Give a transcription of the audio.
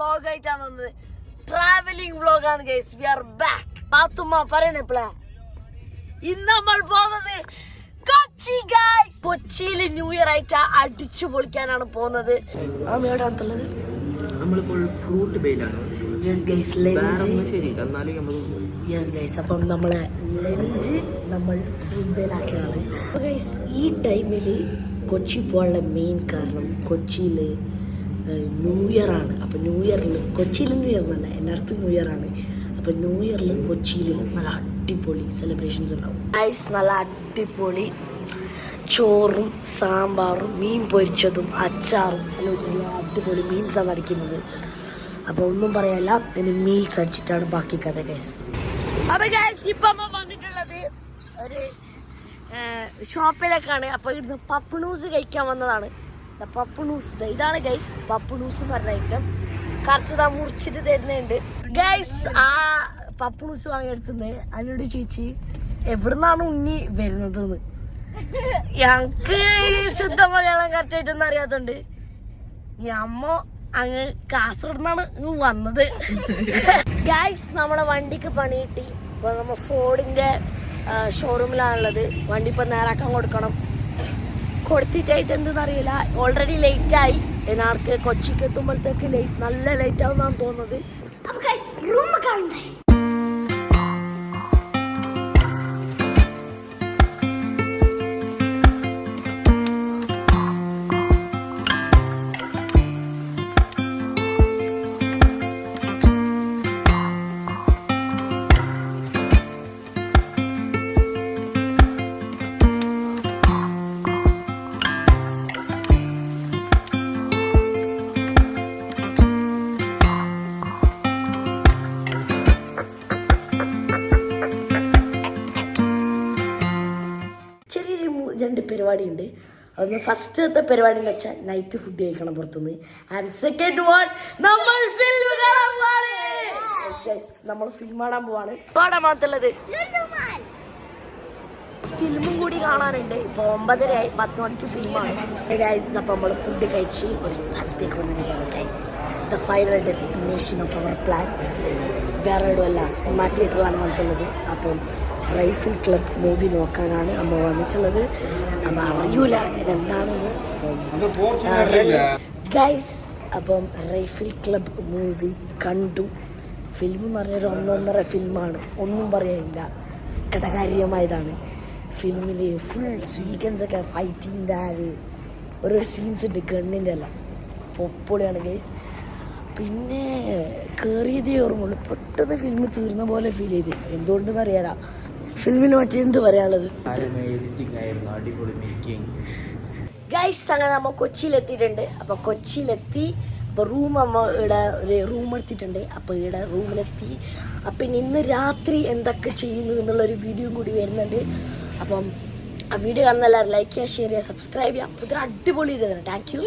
Vlog ആയിട്ടാണ് വന്നത്. Travelling വ്ളോഗാണ് guys. We are back. Pathumma പറയണേ ഇന്ന് നമ്മൾ പോകുന്നത് കൊച്ചി ഗൈസ്. കൊച്ചിയിൽ ന്യൂ ഇയർ ആയിട്ട് അടിച്ചു പൊളിക്കാനാണ് പോകുന്നത്. എവിടെയാണുള്ളത്? നമ്മളിപ്പോൾ ഫ്രൂട്ട് ബെയിലാണ്. യെസ് ഗൈസ്, അപ്പം നമ്മളെ ലഞ്ച് നമ്മൾ ഫ്രൂട്ട് ബെയിലാക്കിയാണ് ഗൈസ്. ഈ ടൈമിൽ കൊച്ചി പോകാനുള്ള മെയിൻ കാരണം കൊച്ചിയിൽ ന്യൂ ഇയർ ആണ്. അപ്പം ന്യൂ ഇയറിൽ കൊച്ചിയിൽ ന്യൂ ഇയർ എന്നല്ല, എല്ലായിടത്തും ന്യൂ ഇയർ ആണ്. അപ്പം ന്യൂ ഇയറിൽ കൊച്ചിയിൽ നല്ല അടിപൊളി സെലിബ്രേഷൻസ് ഉണ്ടാവും ഗൈസ്. നല്ല അടിപൊളി ചോറും സാമ്പാറും മീൻ പൊരിച്ചതും അച്ചാറും നല്ല അടിപൊളി മീൽസാണ് അടിക്കുന്നത്. അപ്പോൾ ഒന്നും പറയാല്ല, ഇതിന് മീൽസ് അടിച്ചിട്ടാണ് ബാക്കി കഥ ഗൈസ്. അപ്പോൾ ഗൈസ് ഇപ്പം വന്നിട്ടുള്ളത് ഒരു ഷോപ്പിലേക്കാണ്. അപ്പോൾ ഇവിടുന്ന് പപ്പുണൂസ് കഴിക്കാൻ വന്നതാണ്. പപ്പുണൂസ് ഇതാണ് ഗൈസ്. പപ്പുണൂസ് എന്ന് പറഞ്ഞ ഐറ്റം കറച്ചതാ മുറിച്ചിട്ട് തരുന്നുണ്ട് ഗൈസ്. ആ പപ്പുണൂസ് വാങ്ങിയെടുത്തുന്നത് അതിനോട് ചോദിച്ച് എവിടുന്നാണ് ഉണ്ണി വരുന്നതെന്ന്. ഞങ്ങക്ക് ശുദ്ധ മലയാളം കറക്റ്റായിട്ടൊന്നും അറിയാത്തോണ്ട് അമ്മ അങ്ങ് കാസർഗോഡ് നിന്നാണ് വന്നത് ഗൈസ്. നമ്മളെ വണ്ടിക്ക് പണി കിട്ടി. ഇപ്പൊ നമ്മ ഫോർഡിന്റെ ഷോറൂമിലാണുള്ളത്. വണ്ടി ഇപ്പൊ നേരാക്കാൻ കൊടുക്കണം. കൊടുത്തിട്ടായിട്ട് എന്തെന്നറിയില്ല, ഓൾറെഡി ലേറ്റ് ആയി. എന്നാർക്ക് കൊച്ചിക്ക് എത്തുമ്പോഴത്തേക്ക് നല്ല ലേറ്റ് ആവുന്നാണ് തോന്നുന്നത്. രണ്ട് പരിപാടി ഉണ്ട്. അതൊന്ന് ഫസ്റ്റത്തെ പരിപാടി എന്ന് വെച്ചാൽ നൈറ്റ് ഫുഡ് കഴിക്കണം പുറത്തുനിന്ന്. ആൻഡ് സെക്കൻഡ് വൺ നമ്മൾ ഫിലിം കാണാൻ പോവാണ്. നമ്മൾ ഫിലിം കാണാൻ പോവാണ്. പാടാൻ മാത്രമുള്ളത് ഫിലിമും കൂടി കാണാനുണ്ട്. ഇപ്പോൾ 9:30 10 മണിക്ക് ഫിലിമാണ് ഗൈസ്. അപ്പോൾ നമ്മൾ ഫുഡ് കഴിച്ച് ഒരു സ്ഥലത്തേക്ക് വന്നിരിക്കുകയാണ് guys. The final destination of our plan വേറെ എവിടെയല്ല, സിനിമ തിയേറ്ററിലാണ് വന്നിട്ടുള്ളത്. അപ്പം റൈഫിൾ ക്ലബ് മൂവി നോക്കാനാണ് നമ്മൾ വന്നിട്ടുള്ളത്. അപ്പം അറിയൂല ഇതെന്താണെന്ന് ഗൈസ്. അപ്പം റൈഫിൾ ക്ലബ് മൂവി കണ്ടു. ഫിലിം എന്ന് പറഞ്ഞൊരു 1.5 ഫിലിമാണ്. ഒന്നും പറയാനില്ല, കടകാര്യമായതാണ്. ഫിലിമിൽ ഫുൾ സ്വീക്കൻസൊക്കെ ഫൈറ്റിൻ്റെ ഓരോ സീൻസ് ഉണ്ട്. ഗണ്ണിൻ്റെ എല്ലാം പൊപ്പൊളിയാണ് ഗൈസ്. പിന്നെ കയറിയതേ ഓർമ്മയുള്ളൂ, പെട്ടെന്ന് ഫിലിം തീർന്ന പോലെ ഫീൽ ചെയ്ത്. എന്തുകൊണ്ടെന്ന് അറിയാലോ, ഫിലിമിന് മറ്റെന്ത് പറയാനുള്ളത് ഗൈസ്. അങ്ങനെ നമ്മൾ കൊച്ചിയിലെത്തിയിട്ടുണ്ട്. അപ്പോൾ കൊച്ചിയിലെത്തി. അപ്പോൾ അമ്മ ഇവിടെ ഒരു റൂം എടുത്തിട്ടുണ്ട്. അപ്പോൾ ഇവിടെ റൂമിലെത്തി. അപ്പം ഇന്ന് രാത്രി എന്തൊക്കെ ചെയ്യുന്നു എന്നുള്ളൊരു വീഡിയോ കൂടി വരുന്നുണ്ട്. അപ്പം ആ വീഡിയോ കാണുന്ന എല്ലാവരും ലൈക്ക് ചെയ്യുക, ഷെയർ ചെയ്യുക, സബ്സ്ക്രൈബ് ചെയ്യുക. പുതിയ അടിപൊളി താങ്ക് യു.